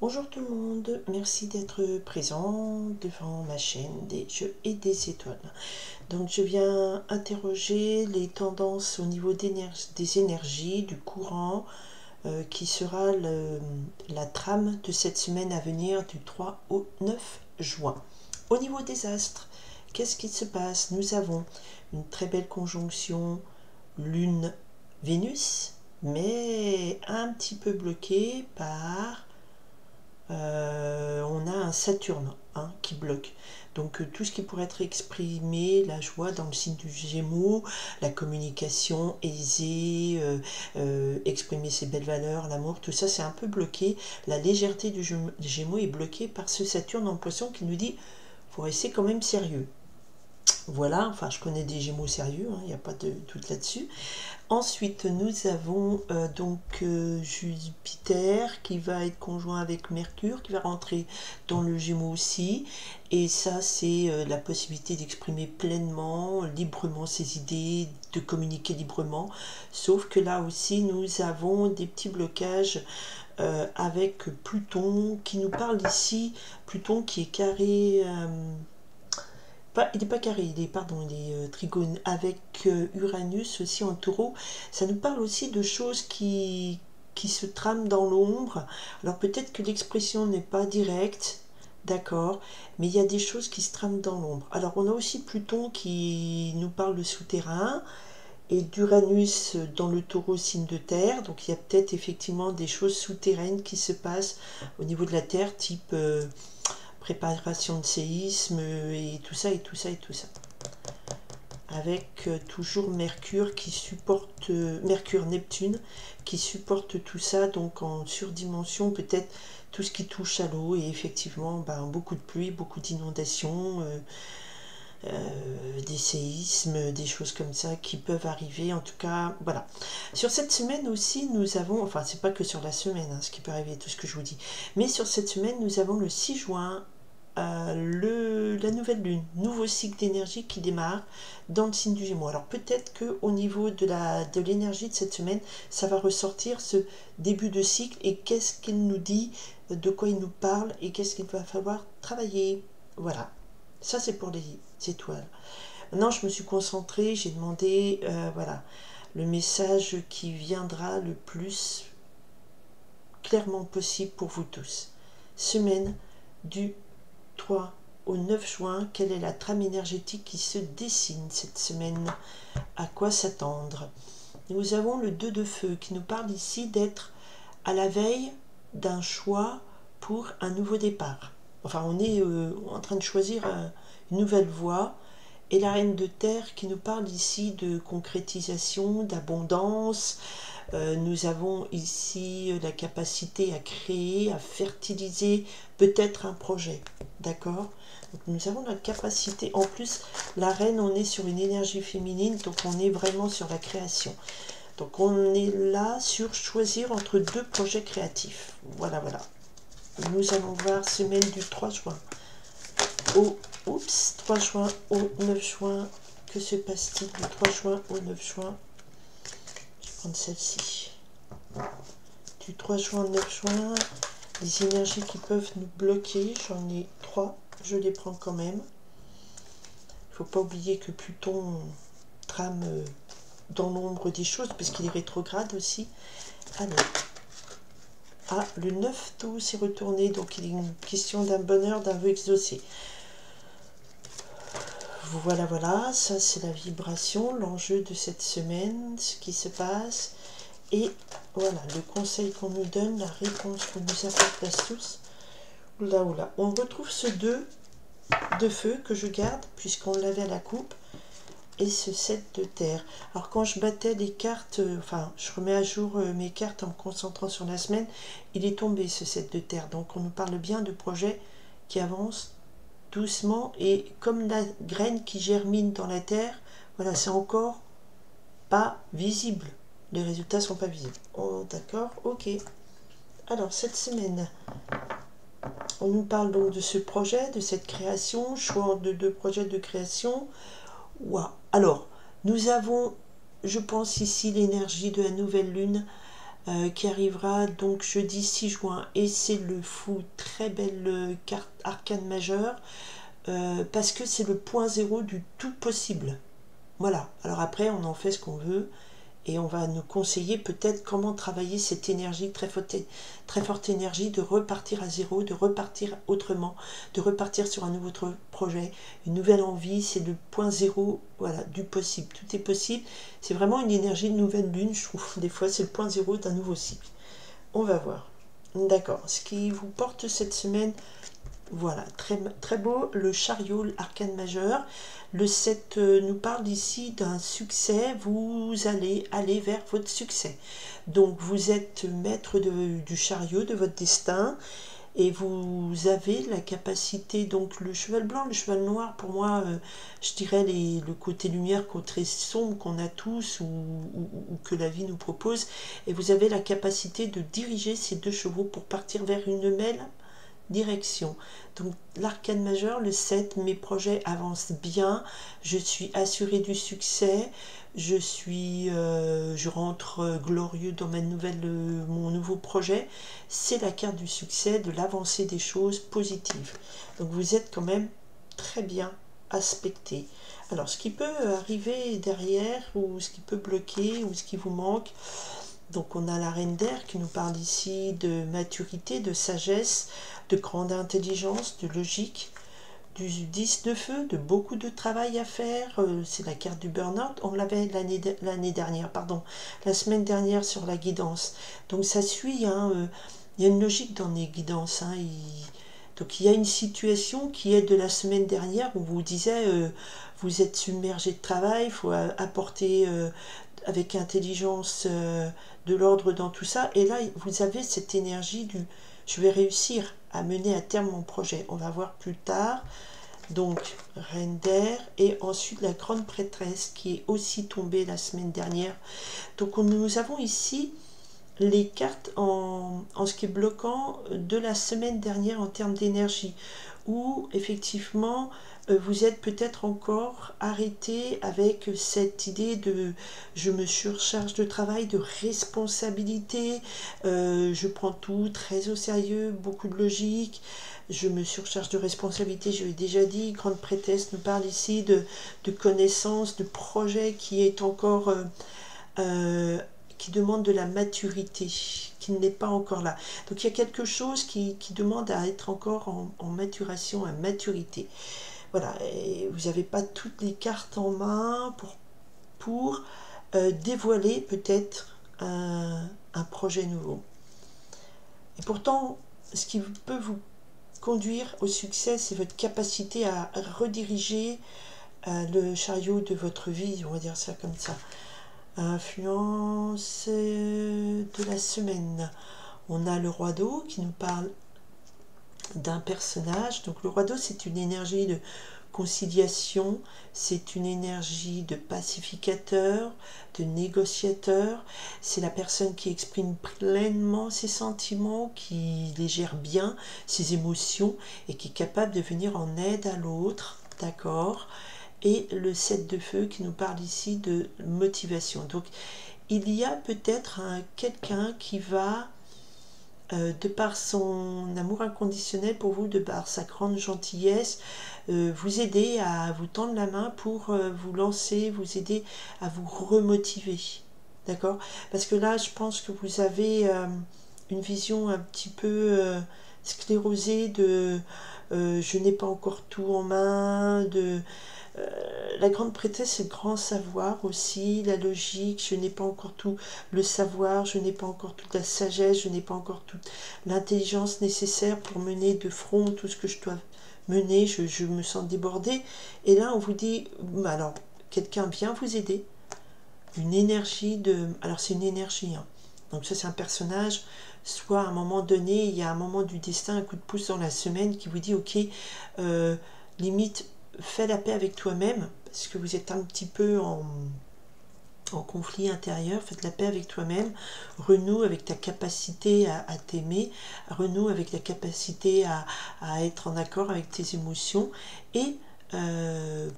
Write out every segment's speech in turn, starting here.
Bonjour tout le monde, merci d'être présent devant ma chaîne des jeux et des étoiles. Donc je viens interroger les tendances au niveau des énergies, du courant, qui sera la trame de cette semaine à venir du 3 au 9 juin. Au niveau des astres, qu'est-ce qui se passe? Nous avons une très belle conjonction Lune-Vénus, mais un petit peu bloquée par on a un Saturne qui bloque. Donc tout ce qui pourrait être exprimé, la joie dans le signe du Gémeaux, la communication aisée, exprimer ses belles valeurs, l'amour, tout ça c'est un peu bloqué. La légèreté du Gémeaux est bloquée par ce Saturne en Poisson qui nous dit faut rester quand même sérieux. Voilà, enfin je connais des Gémeaux sérieux, il n'y a pas de doute là-dessus. Ensuite, nous avons Jupiter qui va être conjoint avec Mercure, qui va rentrer dans le Gémeaux aussi. Et ça, c'est la possibilité d'exprimer pleinement, librement ses idées, de communiquer librement. Sauf que là aussi, nous avons des petits blocages avec Pluton qui nous parle ici. Pluton qui est carré... il n'est pas carré, il est trigone avec Uranus aussi en taureau. Ça nous parle aussi de choses qui se trament dans l'ombre. Alors peut-être que l'expression n'est pas directe, d'accord, mais il y a des choses qui se trament dans l'ombre. Alors on a aussi Pluton qui nous parle de souterrain et d'Uranus dans le taureau signe de terre. Donc il y a peut-être effectivement des choses souterraines qui se passent au niveau de la terre, type... préparation de séisme et tout ça et tout ça et tout ça. Avec toujours Mercure qui supporte, Mercure-Neptune qui supporte tout ça, donc en surdimension peut-être tout ce qui touche à l'eau et effectivement beaucoup de pluie, beaucoup d'inondations, des séismes, des choses comme ça qui peuvent arriver. En tout cas, voilà. Sur cette semaine aussi, nous avons, enfin c'est pas que sur la semaine, ce qui peut arriver, tout ce que je vous dis, mais sur cette semaine, nous avons le 6 juin, la nouvelle lune, nouveau cycle d'énergie qui démarre dans le signe du Gémeaux. Alors peut-être que au niveau de l'énergie de cette semaine, ça va ressortir ce début de cycle et qu'est-ce qu'il nous dit, de quoi il nous parle et qu'est-ce qu'il va falloir travailler. Voilà. Ça, c'est pour les étoiles. Maintenant, je me suis concentrée, j'ai demandé, voilà, le message qui viendra le plus clairement possible pour vous tous. Semaine du 3 au 9 juin, quelle est la trame énergétique qui se dessine cette semaine? À quoi s'attendre? Nous avons le 2 de feu qui nous parle ici d'être à la veille d'un choix pour un nouveau départ. Enfin, on est en train de choisir une nouvelle voie. Et la reine de terre qui nous parle ici de concrétisation, d'abondance. Nous avons ici la capacité à créer, à fertiliser peut-être un projet. D'accord? Donc nous avons la capacité. En plus, la reine, on est sur une énergie féminine, donc on est vraiment sur la création. Donc on est là sur choisir entre deux projets créatifs. Voilà, voilà. Nous allons voir semaine du 3 juin au 3 juin au 9 juin. Que se passe-t-il du 3 juin au 9 juin? Je vais prendre celle-ci. Du 3 juin au 9 juin, les énergies qui peuvent nous bloquer, j'en ai 3, je les prends quand même. Il ne faut pas oublier que Pluton trame dans l'ombre des choses, puisqu'il est rétrograde aussi. Alors, le 9-12 s'est retourné, donc il est une question d'un bonheur, d'un vœu exaucé. Voilà, voilà, ça c'est la vibration, l'enjeu de cette semaine, ce qui se passe. Et voilà, le conseil qu'on nous donne, la réponse qu'on nous apporte l'astuce. Oula, oula, on retrouve ce 2 de feu que je garde, puisqu'on l'avait à la coupe. Et ce 7 de terre. Alors quand je battais les cartes, enfin je remets à jour mes cartes en me concentrant sur la semaine, il est tombé ce 7 de terre. Donc on nous parle bien de projets qui avancent doucement et comme la graine qui germine dans la terre, voilà, c'est encore pas visible. Les résultats sont pas visibles. Oh d'accord, ok. Alors cette semaine, on nous parle donc de ce projet, de cette création, choix de deux projets de création. Wow. Alors, nous avons, je pense ici, l'énergie de la nouvelle lune qui arrivera donc jeudi 6 juin. Et c'est le fou, très belle carte arcane majeure, parce que c'est le point zéro du tout possible. Voilà, alors après on en fait ce qu'on veut, et on va nous conseiller peut-être comment travailler cette énergie, très forte énergie, de repartir à zéro, de repartir autrement, de repartir sur un nouveau projet, une nouvelle envie. C'est le point zéro, voilà, du possible. Tout est possible. C'est vraiment une énergie de nouvelle lune, je trouve. Des fois, c'est le point zéro d'un nouveau cycle. On va voir. D'accord. Ce qui vous porte cette semaine, voilà, très, très beau, le chariot, l'arcane majeur. Le 7 nous parle ici d'un succès, vous allez aller vers votre succès. Donc vous êtes maître du chariot, de votre destin, et vous avez la capacité, donc le cheval blanc, le cheval noir, pour moi, je dirais le côté lumière, côté sombre qu'on a tous, ou que la vie nous propose, et vous avez la capacité de diriger ces deux chevaux pour partir vers une même direction. Donc l'arcane majeur, le 7, mes projets avancent bien, je suis assuré du succès, je rentre glorieux dans mon nouveau projet. C'est la carte du succès, de l'avancée des choses positives. Donc vous êtes quand même très bien aspecté. Alors ce qui peut arriver derrière, ou ce qui peut bloquer, ou ce qui vous manque, donc on a la reine d'air qui nous parle ici de maturité, de sagesse, de grande intelligence, de logique, du 10 de feu, de beaucoup de travail à faire. C'est la carte du burn-out. On l'avait l'année dernière, pardon, la semaine dernière sur la guidance. Donc ça suit, hein, il y a une logique dans les guidances. Hein, donc il y a une situation qui est de la semaine dernière où vous disait vous êtes submergé de travail, il faut apporter avec intelligence de l'ordre dans tout ça. Et là, vous avez cette énergie du je vais réussir à mener à terme mon projet. On va voir plus tard. Donc, reine d'air, et ensuite la grande prêtresse qui est aussi tombée la semaine dernière. Donc, nous avons ici les cartes en ce qui est bloquant de la semaine dernière en termes d'énergie, où effectivement vous êtes peut-être encore arrêté avec cette idée de je me surcharge de travail, de responsabilité, je prends tout très au sérieux, beaucoup de logique, je me surcharge de responsabilité, je l'ai déjà dit. Grande prêtresse nous parle ici de connaissances, de projets qui est encore qui demande de la maturité, qui n'est pas encore là. Donc il y a quelque chose qui demande à être encore en maturation, à maturité. Voilà, et vous n'avez pas toutes les cartes en main pour dévoiler peut-être un projet nouveau. Et pourtant, ce qui peut vous conduire au succès, c'est votre capacité à rediriger le chariot de votre vie, on va dire ça comme ça. Influence de la semaine. On a le roi d'eau qui nous parle d'un personnage. Donc le roi d'eau, c'est une énergie de conciliation, c'est une énergie de pacificateur, de négociateur. C'est la personne qui exprime pleinement ses sentiments, qui les gère bien, ses émotions, et qui est capable de venir en aide à l'autre. D'accord ? Et le 7 de feu qui nous parle ici de motivation. Donc il y a peut-être quelqu'un qui va, de par son amour inconditionnel pour vous, de par sa grande gentillesse, vous aider à vous tendre la main pour vous lancer, vous aider à vous remotiver. D'accord ? Parce que là, je pense que vous avez une vision un petit peu sclérosée de je n'ai pas encore tout en main, la grande prêtresse, c'est le grand savoir aussi, la logique, je n'ai pas encore tout le savoir, je n'ai pas encore toute la sagesse, je n'ai pas encore toute l'intelligence nécessaire pour mener de front tout ce que je dois mener, je me sens débordée. Et là, on vous dit, alors, quelqu'un vient vous aider, une énergie de... Alors, c'est une énergie, hein. Donc ça, c'est un personnage, soit à un moment donné, il y a un moment du destin, un coup de pouce dans la semaine qui vous dit, ok, limite, fais la paix avec toi-même, parce que vous êtes un petit peu en conflit intérieur, faites la paix avec toi-même, renoue avec ta capacité à t'aimer, renoue avec la capacité à être en accord avec tes émotions, et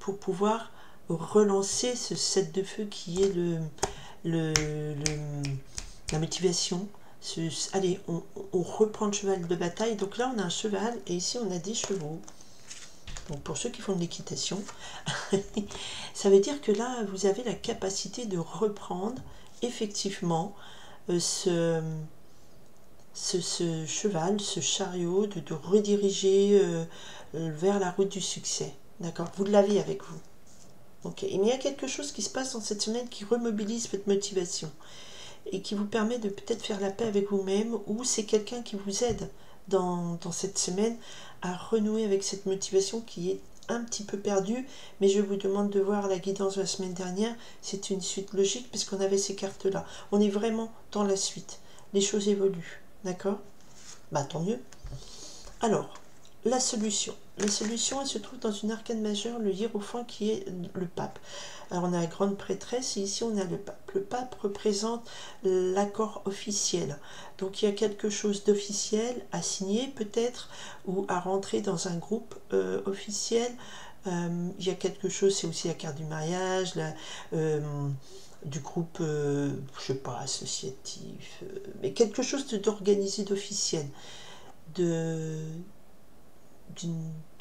pour pouvoir relancer ce 7 de feu qui est la motivation. Allez, on reprend le cheval de bataille. Donc là, on a un cheval et ici, on a des chevaux. Donc pour ceux qui font de l'équitation, ça veut dire que là, vous avez la capacité de reprendre effectivement ce cheval, ce chariot, de rediriger vers la route du succès. D'accord? Vous l'avez avec vous. Ok. Mais il y a quelque chose qui se passe dans cette semaine qui remobilise votre motivation et qui vous permet de peut-être faire la paix avec vous-même, ou c'est quelqu'un qui vous aide dans cette semaine à renouer avec cette motivation qui est un petit peu perdue. Mais je vous demande de voir la guidance de la semaine dernière, c'est une suite logique puisqu'on avait ces cartes-là. On est vraiment dans la suite. Les choses évoluent, d'accord? Bah tant mieux. Alors, la solution. La solution, elle se trouve dans une arcane majeure, le hiérophant qui est le pape. Alors on a la grande prêtresse et ici on a le pape. Le pape représente l'accord officiel. Donc il y a quelque chose d'officiel à signer peut-être, ou à rentrer dans un groupe officiel. Il y a quelque chose, c'est aussi la carte du mariage, du groupe, je sais pas, associatif, mais quelque chose d'organisé, d'officiel.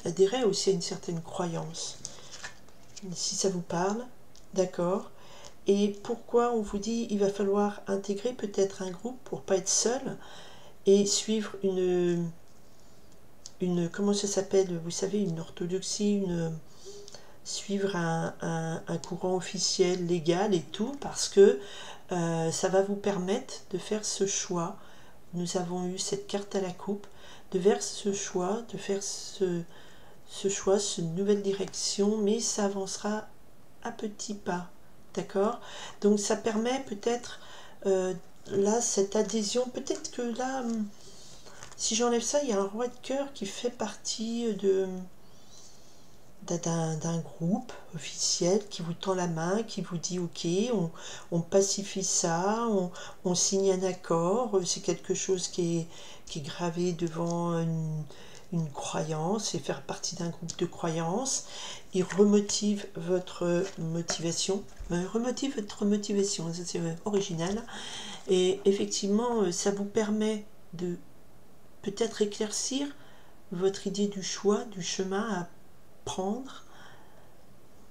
D'adhérer aussi à une certaine croyance, si ça vous parle, d'accord. Et pourquoi on vous dit il va falloir intégrer peut-être un groupe pour pas être seul et suivre une comment ça s'appelle, vous savez, une orthodoxie, suivre un courant officiel, légal et tout, parce que ça va vous permettre de faire ce choix. Nous avons eu cette carte à la coupe, de faire ce choix, de faire ce choix, cette nouvelle direction, mais ça avancera à petits pas, d'accord? Donc ça permet peut-être, là, cette adhésion, peut-être que là, si j'enlève ça, il y a un roi de cœur qui fait partie d'un groupe officiel qui vous tend la main, qui vous dit ok, on pacifie ça, on signe un accord, c'est quelque chose qui est gravé devant une croyance et faire partie d'un groupe de croyances. Il remotive votre motivation, ça c'est original, et effectivement ça vous permet de peut-être éclaircir votre idée du choix, du chemin à prendre,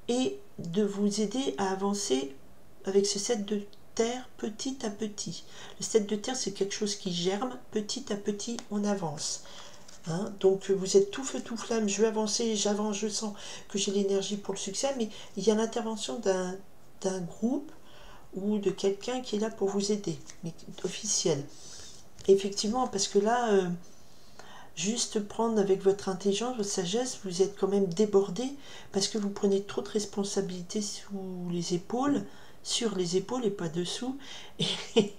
et de vous aider à avancer avec ce 7 de terre petit à petit. Le 7 de terre, c'est quelque chose qui germe, petit à petit on avance. Hein, donc vous êtes tout feu tout flamme, je veux avancer, j'avance, je sens que j'ai l'énergie pour le succès, mais il y a l'intervention d'un groupe ou de quelqu'un qui est là pour vous aider, mais officiel. Effectivement, parce que là, juste prendre avec votre intelligence, votre sagesse, vous êtes quand même débordé parce que vous prenez trop de responsabilités sur les épaules et pas dessous.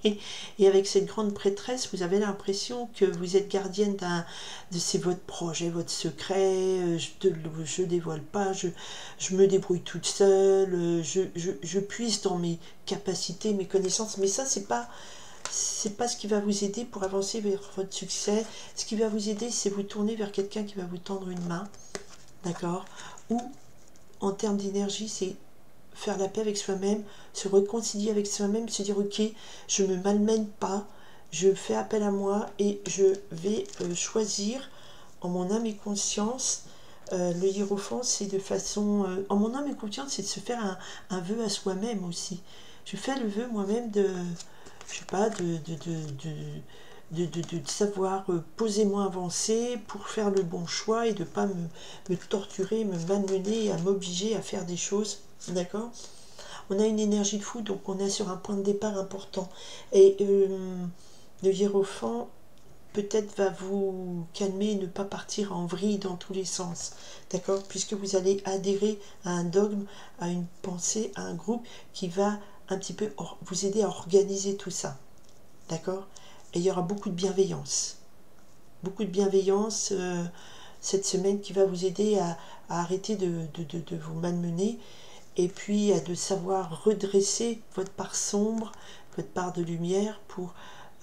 Et avec cette grande prêtresse, vous avez l'impression que vous êtes gardienne c'est votre projet, votre secret, je dévoile pas, je me débrouille toute seule, je puise dans mes capacités, mes connaissances, mais ça c'est pas ce qui va vous aider pour avancer vers votre succès. Ce qui va vous aider, c'est vous tourner vers quelqu'un qui va vous tendre une main, d'accord? Ou, en termes d'énergie, c'est faire la paix avec soi-même, se réconcilier avec soi-même, se dire, ok, je ne me malmène pas, je fais appel à moi et je vais choisir en mon âme et conscience. Le hiérophant, c'est de façon... en mon âme et conscience, c'est de se faire un vœu à soi-même aussi. Je fais le vœu moi-même de... je sais pas, de savoir posément avancer pour faire le bon choix et de ne pas me torturer, me malmener, à m'obliger à faire des choses, d'accord? On a une énergie de fou, donc on est sur un point de départ important. Et le hiérophant, peut-être va vous calmer et ne pas partir en vrille dans tous les sens, d'accord? Puisque vous allez adhérer à un dogme, à une pensée, à un groupe qui va un petit peu vous aider à organiser tout ça, d'accord? Et il y aura beaucoup de bienveillance cette semaine qui va vous aider à arrêter de vous malmener et puis à de savoir redresser votre part sombre, votre part de lumière pour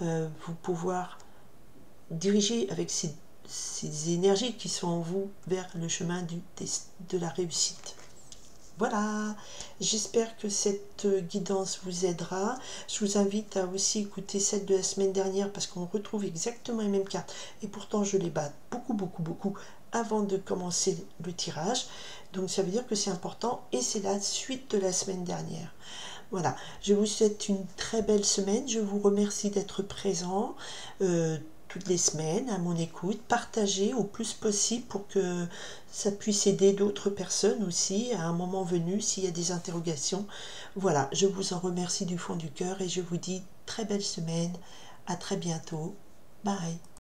vous pouvoir diriger avec ces énergies qui sont en vous vers le chemin de la réussite. Voilà, j'espère que cette guidance vous aidera. Je vous invite à aussi écouter celle de la semaine dernière parce qu'on retrouve exactement les mêmes cartes. Et pourtant, je les bats beaucoup avant de commencer le tirage. Donc ça veut dire que c'est important et c'est la suite de la semaine dernière. Voilà, je vous souhaite une très belle semaine. Je vous remercie d'être présent toutes les semaines à mon écoute. Partagez au plus possible pour que ça puisse aider d'autres personnes aussi à un moment venu s'il y a des interrogations. Voilà, je vous en remercie du fond du cœur et je vous dis très belle semaine. À très bientôt. Bye.